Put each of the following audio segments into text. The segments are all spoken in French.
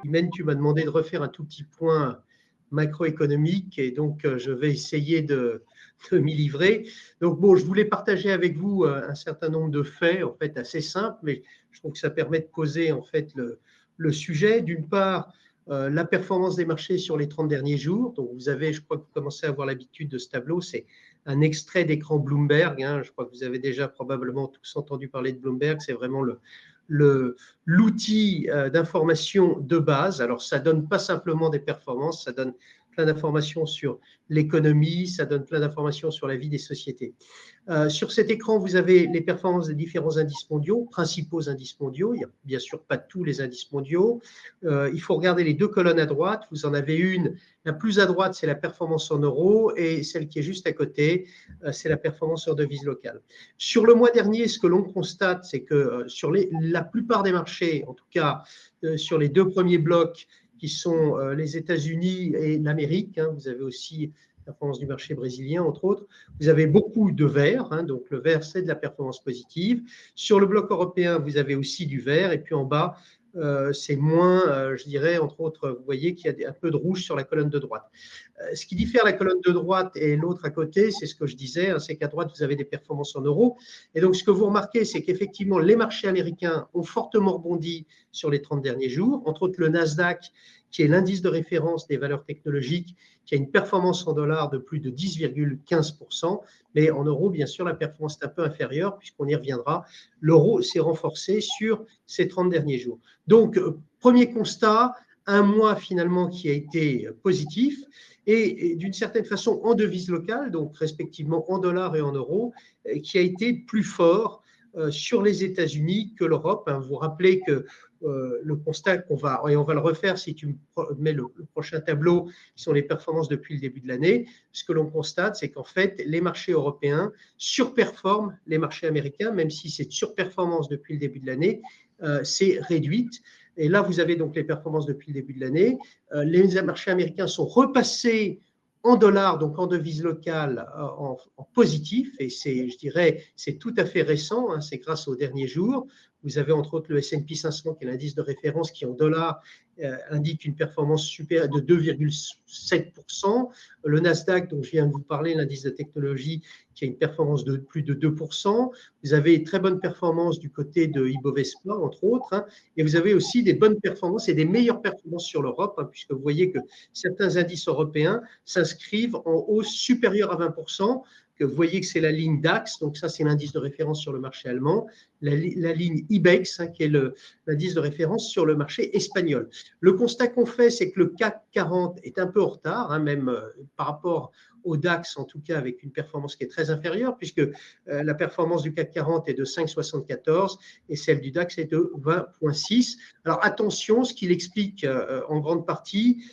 Imen, tu m'as demandé de refaire un tout petit point macroéconomique et donc je vais essayer de m'y livrer. Donc bon, je voulais partager avec vous un certain nombre de faits en fait assez simples, mais je trouve que ça permet de poser en fait le sujet. D'une part, la performance des marchés sur les 30 derniers jours. Donc vous avez, je crois que vous commencez à avoir l'habitude de ce tableau, c'est un extrait d'écran Bloomberg. Je crois que vous avez déjà probablement tous entendu parler de Bloomberg. C'est vraiment l'outil d'information de base. Alors, ça donne pas simplement des performances, ça donne plein d'informations sur l'économie, ça donne plein d'informations sur la vie des sociétés. Sur cet écran, vous avez les performances des différents indices mondiaux, principaux indices mondiaux. Il n'y a bien sûr pas tous les indices mondiaux. Il faut regarder les deux colonnes à droite. Vous en avez une. La plus à droite, c'est la performance en euros et celle qui est juste à côté, c'est la performance en devise locale. Sur le mois dernier, ce que l'on constate, c'est que sur la plupart des marchés, en tout cas sur les deux premiers blocs, qui sont les États-Unis et l'Amérique, vous avez aussi la performance du marché brésilien, entre autres, vous avez beaucoup de vert, donc le vert, c'est de la performance positive. Sur le bloc européen, vous avez aussi du vert, et puis en bas, c'est moins, je dirais, entre autres, vous voyez qu'il y a un peu de rouge sur la colonne de droite. Ce qui diffère la colonne de droite et l'autre à côté, c'est ce que je disais, c'est qu'à droite, vous avez des performances en euros. Et donc, ce que vous remarquez, c'est qu'effectivement, les marchés américains ont fortement rebondi sur les 30 derniers jours, entre autres le Nasdaq, qui est l'indice de référence des valeurs technologiques, qui a une performance en dollars de plus de 10,15%, mais en euros, bien sûr, la performance est un peu inférieure, puisqu'on y reviendra. L'euro s'est renforcé sur ces 30 derniers jours. Donc, premier constat, un mois finalement qui a été positif, et d'une certaine façon en devise locale, donc respectivement en dollars et en euros, qui a été plus fort sur les États-Unis que l'Europe. Vous vous rappelez que le constat qu'on va, et on va le refaire si tu me mets le prochain tableau, qui sont les performances depuis le début de l'année, ce que l'on constate, c'est qu'en fait, les marchés européens surperforment les marchés américains, même si cette surperformance depuis le début de l'année s'est réduite. Et là, vous avez donc les performances depuis le début de l'année. Les marchés américains sont repassés en dollars, donc en devise locale, en positif. Et c'est, je dirais, c'est tout à fait récent. C'est grâce aux derniers jours. Vous avez entre autres le S&P 500, qui est l'indice de référence, qui en dollars indique une performance supérieure de 2,7%. Le Nasdaq, dont je viens de vous parler, l'indice de technologie, qui a une performance de plus de 2%. Vous avez très bonne performance du côté de Ibovespa, entre autres. Et vous avez aussi des bonnes performances et des meilleures performances sur l'Europe, puisque vous voyez que certains indices européens s'inscrivent en hausse supérieure à 20%. Que vous voyez que c'est la ligne DAX, donc ça c'est l'indice de référence sur le marché allemand, la ligne IBEX, qui est l'indice de référence sur le marché espagnol. Le constat qu'on fait, c'est que le CAC 40 est un peu en retard, même par rapport au DAX, en tout cas avec une performance qui est très inférieure, puisque la performance du CAC 40 est de 5,74 et celle du DAX est de 20,6. Alors attention, ce qu'il explique en grande partie,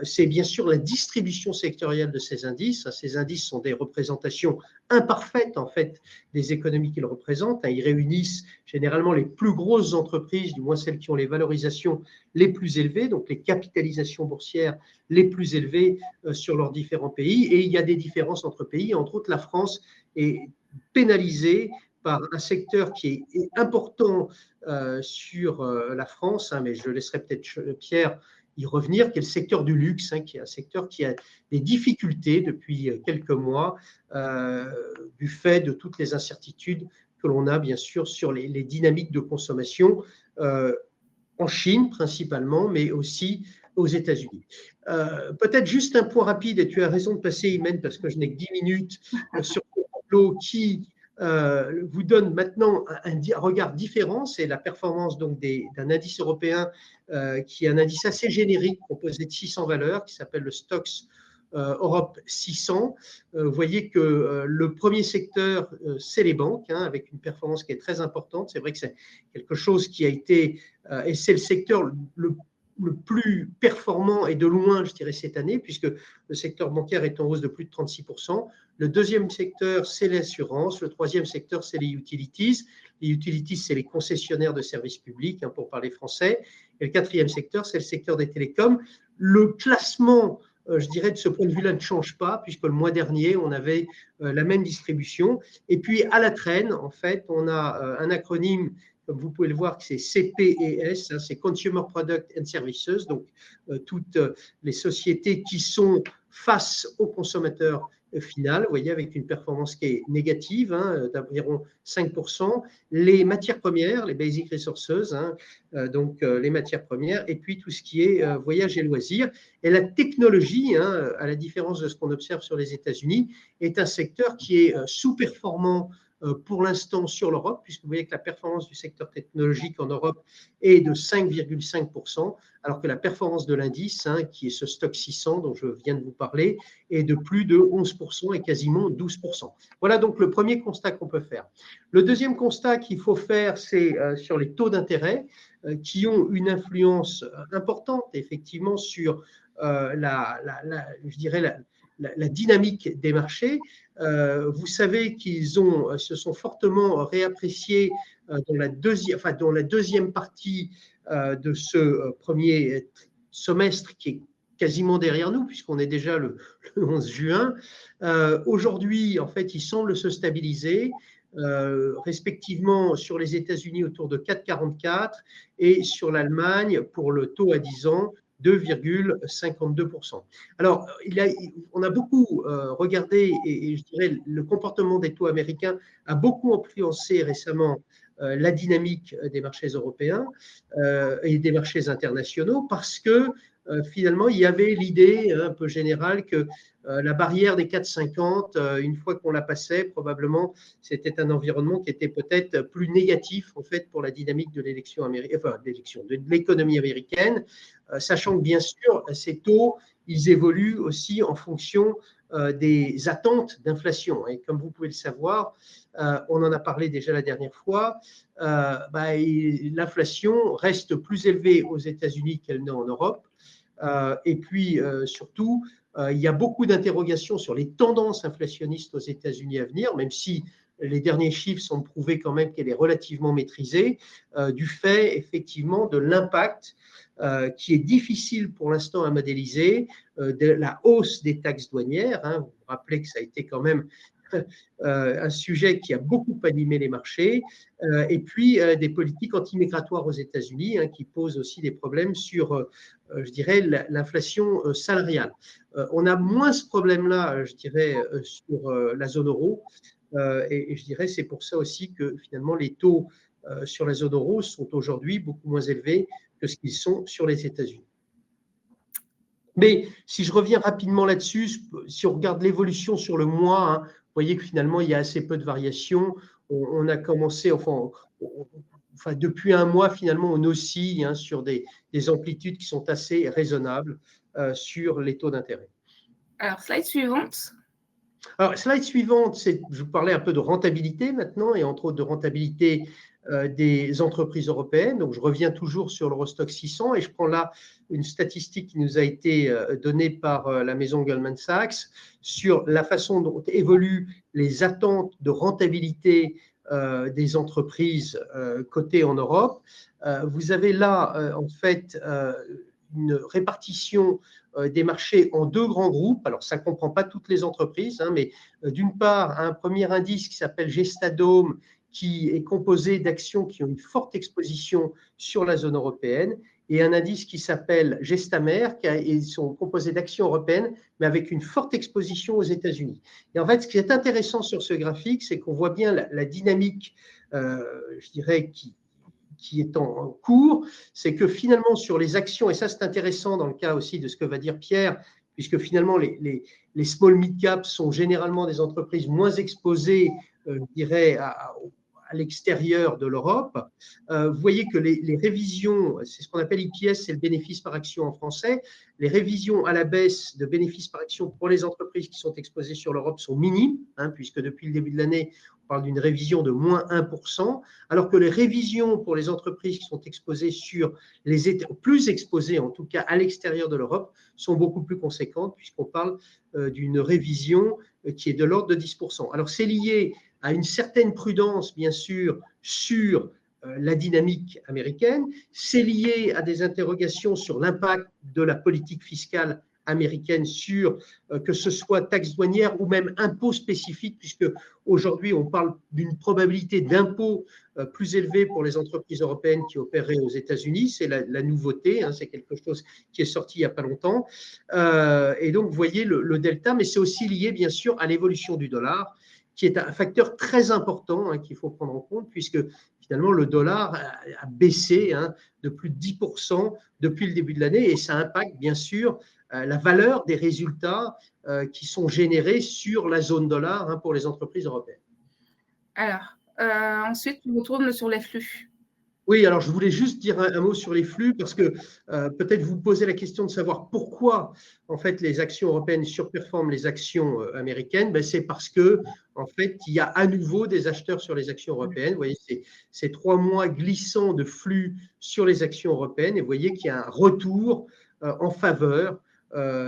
c'est bien sûr la distribution sectorielle de ces indices. Ces indices sont des représentations imparfaites en fait des économies qu'ils représentent. Ils réunissent généralement les plus grosses entreprises, du moins celles qui ont les valorisations les plus élevées, donc les capitalisations boursières les plus élevées sur leurs différents pays. Et il y a des différences entre pays. Entre autres, la France est pénalisée par un secteur qui est important sur la France, mais je laisserai peut-être Pierre y revenir, qui est le secteur du luxe, qui est un secteur qui a des difficultés depuis quelques mois du fait de toutes les incertitudes que l'on a bien sûr sur les dynamiques de consommation en Chine principalement, mais aussi aux États-Unis. Peut-être juste un point rapide, et tu as raison de passer, Imen, parce que je n'ai que 10 minutes sur ce tableau qui vous donne maintenant un regard différent. C'est la performance donc d'un indice européen qui est un indice assez générique composé de 600 valeurs qui s'appelle le Stoxx Europe 600. Vous voyez que le premier secteur, c'est les banques, avec une performance qui est très importante. C'est vrai que c'est quelque chose qui a été, et c'est le secteur le plus performant et de loin, je dirais, cette année, puisque le secteur bancaire est en hausse de plus de 36%. Le deuxième secteur, c'est l'assurance. Le troisième secteur, c'est les utilities. Les utilities, c'est les concessionnaires de services publics, pour parler français. Et le quatrième secteur, c'est le secteur des télécoms. Le classement, je dirais, de ce point de vue-là, ne change pas, puisque le mois dernier, on avait la même distribution. Et puis, à la traîne, en fait, on a un acronyme comme vous pouvez le voir, c'est CPS, c'est Consumer Product and Services, donc toutes les sociétés qui sont face au consommateur final, vous voyez, avec une performance qui est négative, d'environ 5%. Les matières premières, les basic resources, donc les matières premières, et puis tout ce qui est voyage et loisirs. Et la technologie, à la différence de ce qu'on observe sur les États-Unis, est un secteur qui est sous-performant pour l'instant sur l'Europe, puisque vous voyez que la performance du secteur technologique en Europe est de 5,5%, alors que la performance de l'indice, qui est ce stock 600 dont je viens de vous parler, est de plus de 11% et quasiment 12%. Voilà donc le premier constat qu'on peut faire. Le deuxième constat qu'il faut faire, c'est sur les taux d'intérêt qui ont une influence importante, effectivement, sur je dirais la dynamique des marchés. Vous savez qu'ils se sont fortement réappréciés dans la deuxième partie de ce premier semestre qui est quasiment derrière nous, puisqu'on est déjà le 11 juin. Aujourd'hui, en fait, ils semblent se stabiliser, respectivement sur les États-Unis autour de 4,44 et sur l'Allemagne pour le taux à 10 ans 2,52%. Alors, on a beaucoup regardé, et je dirais le comportement des taux américains a beaucoup influencé récemment la dynamique des marchés européens et des marchés internationaux, parce que finalement, il y avait l'idée un peu générale que la barrière des 4,50, une fois qu'on la passait, probablement, c'était un environnement qui était peut-être plus négatif en fait pour la dynamique de l'élection américaine, de l'économie américaine, sachant que bien sûr, ces taux, ils évoluent aussi en fonction des attentes d'inflation. Et comme vous pouvez le savoir, on en a parlé déjà la dernière fois, l'inflation reste plus élevée aux États-Unis qu'elle n'est en Europe. Et puis, surtout, il y a beaucoup d'interrogations sur les tendances inflationnistes aux États-Unis à venir, même si les derniers chiffres sont prouvés quand même qu'elle est relativement maîtrisée, du fait effectivement de l'impact qui est difficile pour l'instant à modéliser, de la hausse des taxes douanières. Vous vous rappelez que ça a été quand même un sujet qui a beaucoup animé les marchés, et puis des politiques anti-migratoires aux États-Unis qui posent aussi des problèmes sur, je dirais, l'inflation salariale. On a moins ce problème-là, je dirais, sur la zone euro, et je dirais c'est pour ça aussi que finalement les taux sur la zone euro sont aujourd'hui beaucoup moins élevés que ce qu'ils sont sur les États-Unis. Mais si je reviens rapidement là-dessus, si on regarde l'évolution sur le mois, vous voyez que finalement, il y a assez peu de variations. On a commencé, depuis un mois, finalement, on oscille sur des amplitudes qui sont assez raisonnables sur les taux d'intérêt. Alors, slide suivante. Alors, slide suivante, je vous parlais un peu de rentabilité maintenant, et entre autres de rentabilité des entreprises européennes. Donc, je reviens toujours sur l'Eurostoxx 600 et je prends là une statistique qui nous a été donnée par la maison Goldman Sachs sur la façon dont évoluent les attentes de rentabilité des entreprises cotées en Europe. Vous avez là, en fait, une répartition des marchés en deux grands groupes. Alors, ça ne comprend pas toutes les entreprises, mais d'une part, un premier indice qui s'appelle Gestadome, qui est composé d'actions qui ont une forte exposition sur la zone européenne, et un indice qui s'appelle Gestamer, qui sont composés d'actions européennes, mais avec une forte exposition aux États-Unis. Et en fait, ce qui est intéressant sur ce graphique, c'est qu'on voit bien la dynamique, je dirais, qui est en cours, c'est que finalement sur les actions, et ça c'est intéressant dans le cas aussi de ce que va dire Pierre, puisque finalement les small mid-cap sont généralement des entreprises moins exposées, je dirais, à l'extérieur de l'Europe. Vous voyez que les révisions, c'est ce qu'on appelle EPS, c'est le bénéfice par action en français, les révisions à la baisse de bénéfice par action pour les entreprises qui sont exposées sur l'Europe sont minimes, puisque depuis le début de l'année, on parle d'une révision de moins 1%, alors que les révisions pour les entreprises qui sont exposées sur les États, plus exposées en tout cas à l'extérieur de l'Europe, sont beaucoup plus conséquentes, puisqu'on parle d'une révision qui est de l'ordre de 10%. Alors c'est lié à une certaine prudence, bien sûr, sur la dynamique américaine. C'est lié à des interrogations sur l'impact de la politique fiscale américaine sur que ce soit taxe douanière ou même impôt spécifique, puisque aujourd'hui on parle d'une probabilité d'impôt plus élevée pour les entreprises européennes qui opéraient aux États-Unis. C'est la nouveauté, hein, c'est quelque chose qui est sorti il n'y a pas longtemps. Et donc, vous voyez le delta, mais c'est aussi lié, bien sûr, à l'évolution du dollar, qui est un facteur très important, hein, qu'il faut prendre en compte, puisque finalement, le dollar a baissé, hein, de plus de 10% depuis le début de l'année, et ça impacte, bien sûr, la valeur des résultats qui sont générés sur la zone dollar, hein, pour les entreprises européennes. Alors, ensuite, on retourne sur les flux. Oui, alors je voulais juste dire un mot sur les flux parce que peut-être vous posez la question de savoir pourquoi en fait les actions européennes surperforment les actions américaines. Ben, c'est parce que en fait il y a à nouveau des acheteurs sur les actions européennes. Vous voyez, c'est 3 mois glissants de flux sur les actions européennes et vous voyez qu'il y a un retour en faveur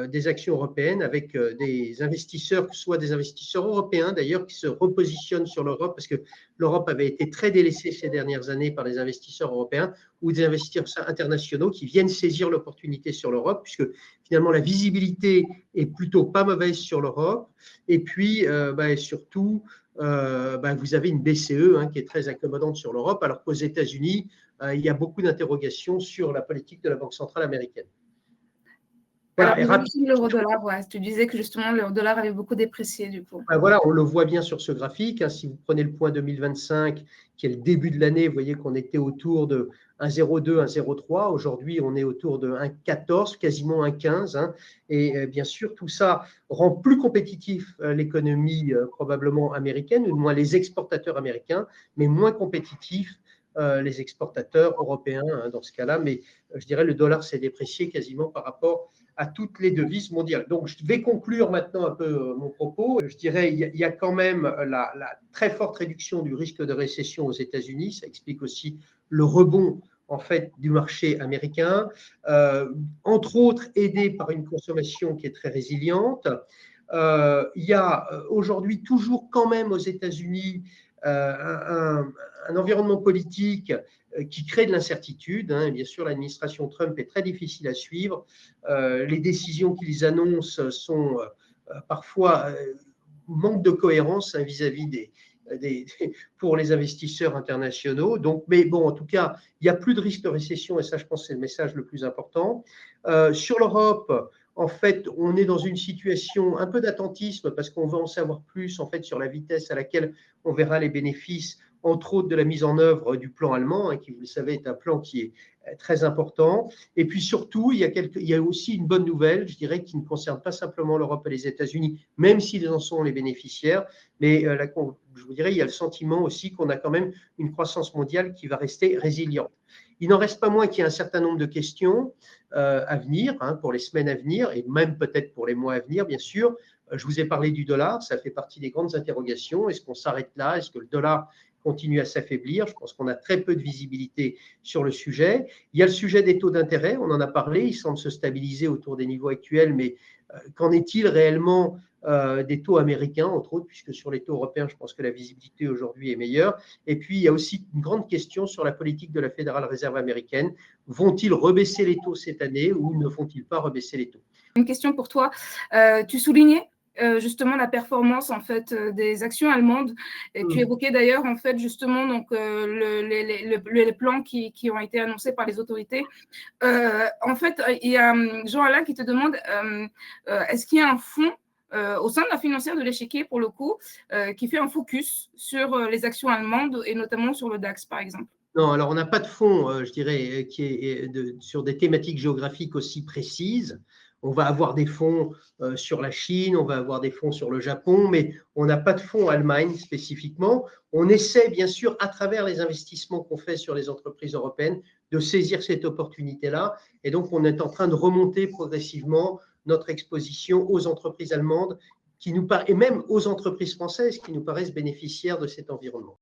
des actions européennes avec des investisseurs, que ce soit des investisseurs européens d'ailleurs, qui se repositionnent sur l'Europe parce que l'Europe avait été très délaissée ces dernières années par les investisseurs européens ou des investisseurs internationaux qui viennent saisir l'opportunité sur l'Europe puisque finalement la visibilité est plutôt pas mauvaise sur l'Europe et puis surtout vous avez une BCE, hein, qui est très accommodante sur l'Europe alors qu'aux États-Unis il y a beaucoup d'interrogations sur la politique de la Banque centrale américaine. Voilà, alors, l'euro-dollar, ouais, tu disais que justement l'euro-dollar avait beaucoup déprécié du coup. Voilà, on le voit bien sur ce graphique. Hein, si vous prenez le point 2025, qui est le début de l'année, vous voyez qu'on était autour de 1,02, 1,03. Aujourd'hui, on est autour de 1,14, quasiment 1,15. Hein, et bien sûr, tout ça rend plus compétitif l'économie probablement américaine, ou du moins les exportateurs américains, mais moins compétitifs les exportateurs européens, hein, dans ce cas-là. Mais je dirais le dollar s'est déprécié quasiment par rapport à toutes les devises mondiales. Donc, je vais conclure maintenant un peu mon propos. Je dirais il y a quand même la très forte réduction du risque de récession aux États-Unis. Ça explique aussi le rebond en fait du marché américain, entre autres aidé par une consommation qui est très résiliente. Il y a aujourd'hui toujours quand même aux États-Unis un environnement politique qui crée de l'incertitude. Hein, et bien sûr, l'administration Trump est très difficile à suivre. Les décisions qu'ils annoncent sont parfois manque de cohérence, hein, vis-à-vis pour les investisseurs internationaux. Donc, mais bon, en tout cas, il n'y a plus de risque de récession et ça, je pense, c'est le message le plus important. Sur l'Europe, en fait, on est dans une situation un peu d'attentisme parce qu'on veut en savoir plus en fait sur la vitesse à laquelle on verra les bénéfices, entre autres de la mise en œuvre du plan allemand, hein, qui, vous le savez, est un plan qui est très important. Et puis surtout, il y a aussi une bonne nouvelle, je dirais, qui ne concerne pas simplement l'Europe et les États-Unis, même s'ils en sont les bénéficiaires, mais je vous dirais, il y a le sentiment aussi qu'on a quand même une croissance mondiale qui va rester résiliente. Il n'en reste pas moins qu'il y a un certain nombre de questions à venir, hein, pour les semaines à venir, et même peut-être pour les mois à venir, bien sûr. Je vous ai parlé du dollar, ça fait partie des grandes interrogations. Est-ce qu'on s'arrête là? Est-ce que le dollar continue à s'affaiblir? Je pense qu'on a très peu de visibilité sur le sujet. Il y a le sujet des taux d'intérêt, on en a parlé, ils semblent se stabiliser autour des niveaux actuels, mais qu'en est-il réellement des taux américains, entre autres, puisque sur les taux européens, je pense que la visibilité aujourd'hui est meilleure. Et puis, il y a aussi une grande question sur la politique de la Fédérale Réserve américaine. Vont-ils rebaisser les taux cette année ou ne vont-ils pas rebaisser les taux? Une question pour toi. Tu soulignais justement la performance en fait des actions allemandes. Et tu évoquais d'ailleurs en fait justement donc les plans qui ont été annoncés par les autorités. En fait, il y a Jean-Alain qui te demande est-ce qu'il y a un fonds au sein de la financière de l'échiquier pour le coup qui fait un focus sur les actions allemandes et notamment sur le DAX par exemple? Non, alors on n'a pas de fonds, je dirais, qui est sur des thématiques géographiques aussi précises. On va avoir des fonds sur la Chine, on va avoir des fonds sur le Japon, mais on n'a pas de fonds Allemagne spécifiquement. On essaie bien sûr, à travers les investissements qu'on fait sur les entreprises européennes, de saisir cette opportunité-là. Et donc, on est en train de remonter progressivement notre exposition aux entreprises allemandes et même aux entreprises françaises qui nous paraissent bénéficiaires de cet environnement.